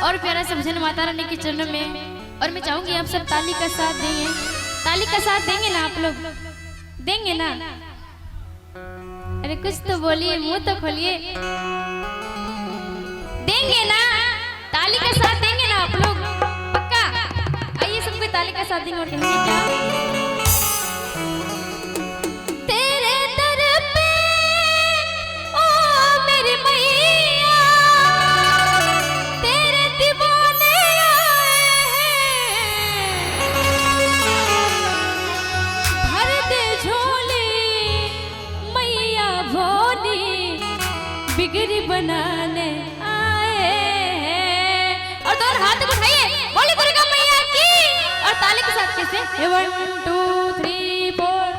और प्यारा सा भजन माता रानी के चरणों में। और मैं चाहूंगी आप सब ताली का साथ देंगे, ताली का साथ देंगे ना आप लोग, देंगे ना? अरे कुछ तो बोलिए, मुंह तो खोलिए, देंगे ना? ताली का साथ देंगे ना आप लोग? पक्का? आइए सबको ताली का साथ देंगे और कहेंगे क्या? बिगड़ी बनाने आए हैं। और दोनों हाथ उठाइए, बोले दुर्गा मैया की। और ताली के साथ कैसे? 1 2 3 4।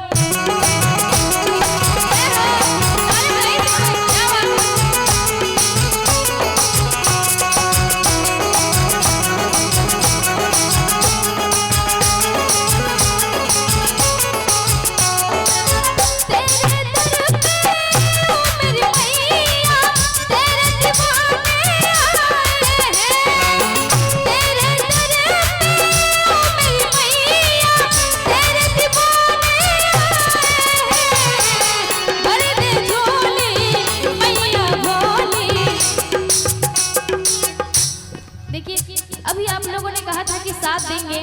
अभी आप लोगों ने कहा था कि साथ देंगे,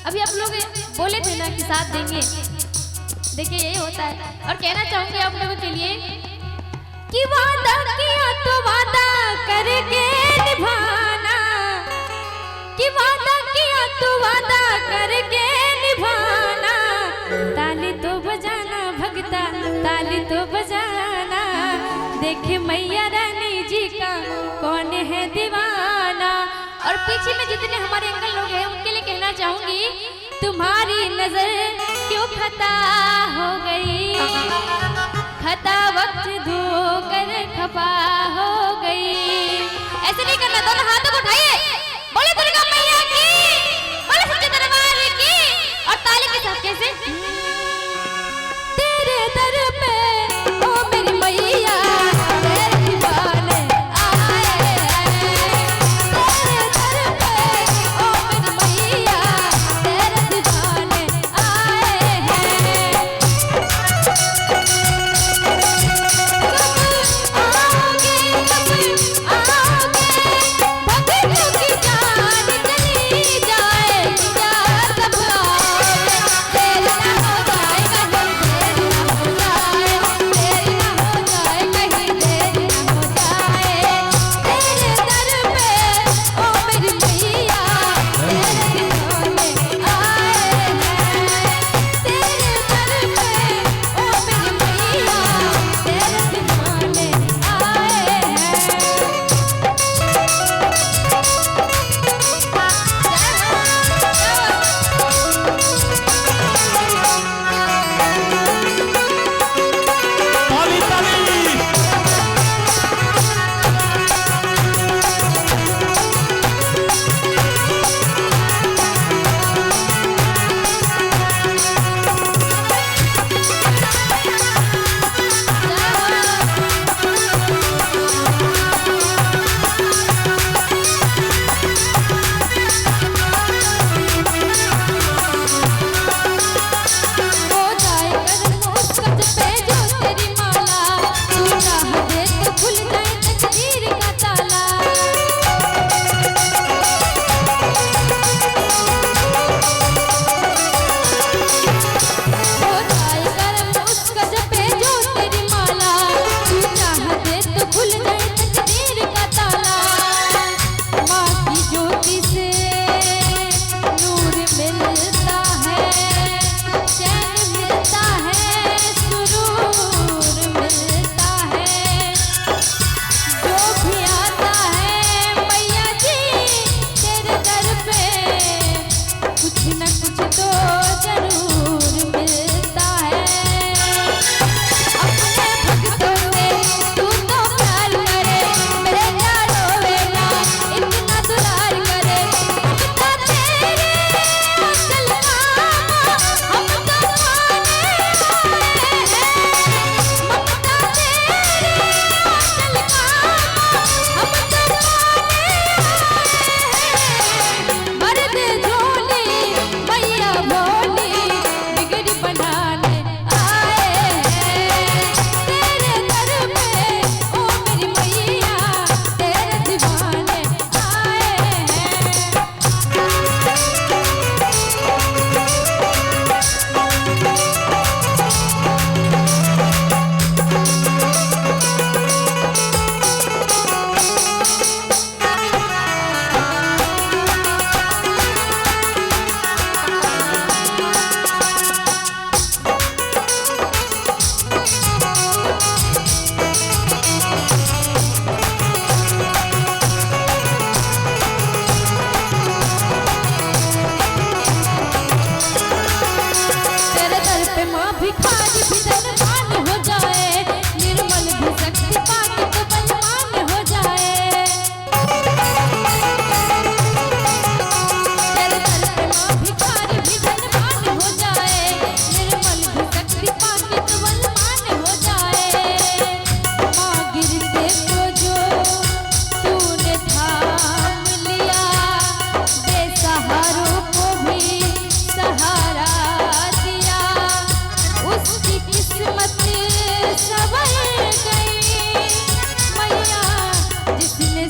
अभी आप लोग बोले थे ना कि साथ देंगे। देखिए यही होता है। और कहना चाहूंगी आप लोगों के लिए कि वादा किया तो वादा करके निभाना, कि वादा किया तो वादा करके निभाना। ताली तो बजाना भगता, ताली तो बजाना। देखे मैया रानी जी का कौन है दीवाना। और पीछे में जितने हमारे अंकल लोग हैं उनके लिए कहना चाहूंगी, तुम्हारी नजर क्यों खता हो गई, खता वक्त धोकर खफा हो गई। ऐसे नहीं करना, दोनों हाथों को उठाइए, बोले दुर्गा मैया की, बोले सच्चे दरबार की। और ताली के साथ कैसे? तेरे दर पे ओ मेरी मैया आओगे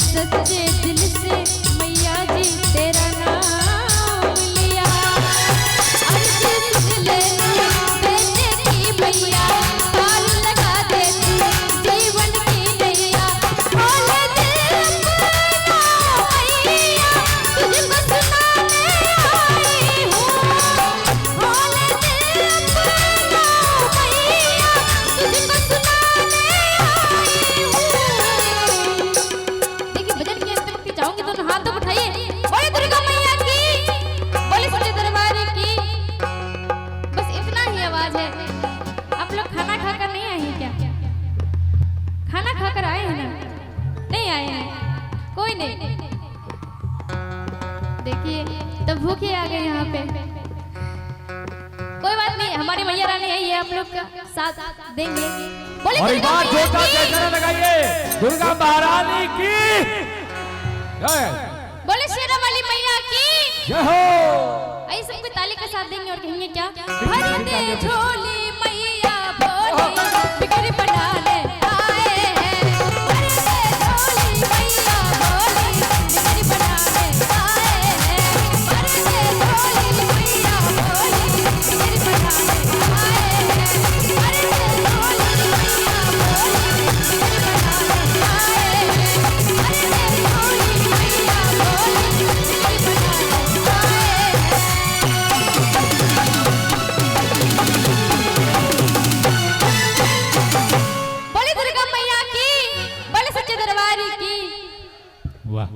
सच्चे दिल से मैया जी तेरा नाम लिया। अर्जी सुन लेना बेटे की मैया, पार लगा देती जीवन की नैया। बोले दिल अपना मैया, तुझको सुनाने आई हूँ। बोले दिल अपना मैया, तुझको सुनाने आई हूँ। देखिए भजन के अंत में जाऊंगी दोनों हाथ तो उठाइए। बोले दुर्गा मैया की, बोले सच्चे दरबार की। बस इतना ही आवाज है। आप लोग खाना खाकर नहीं आए हैं क्या? खाना खाकर आए हैं ना? नहीं आए हैं? कोई नहीं। देखिए तो भूखे आ गए यहाँ पे। कोई बात नहीं, हमारी मैया रानी है, ये आप लोग का साथ देंगे। बोले और एक दुर्गा बार मैया जोरदार की। जयकारा लगाइए दुर्गा महारानी की जय। बोले शेरा वाली मैया की। जय हो। आइए सबको ताली का साथ देंगे और कहेंगे क्या? भर दे झोली मैया भोली, बिगड़ बना ले आए हैं। भर दे झोली मैया भोली, बिगड़ बना ले आए हैं। भर दे झोली मैया भोली, बिगड़ बना ले आए हैं। भर दे झोली मैया भोली, बिगड़ बना ले आए हैं। भर दे झोली मैया भोली, बिगड़ बना ले आए हैं। बोले दुर्गा मैया की, बोले सच्चे दरबार की। वाह।